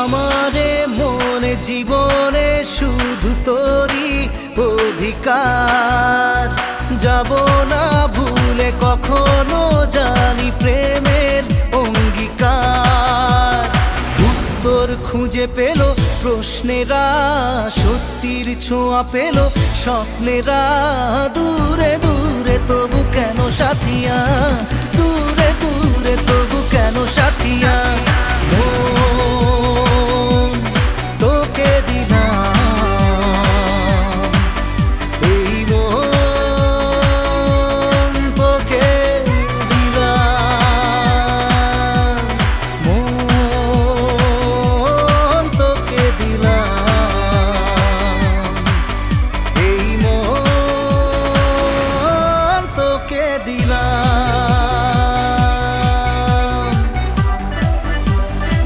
আমারে মনে জীবনে শুধু তোরই অধিকার, যাব না ভুলে কখনো জানি প্রেমের অঙ্গীকার। উত্তর খুঁজে পেল প্রশ্নেরা, সত্যির ছোঁয়া পেল স্বপ্নেরা। দূরে দূরে তবু কেন সাথিয়া, দূরে দূরে তবু কেন সাথিয়া।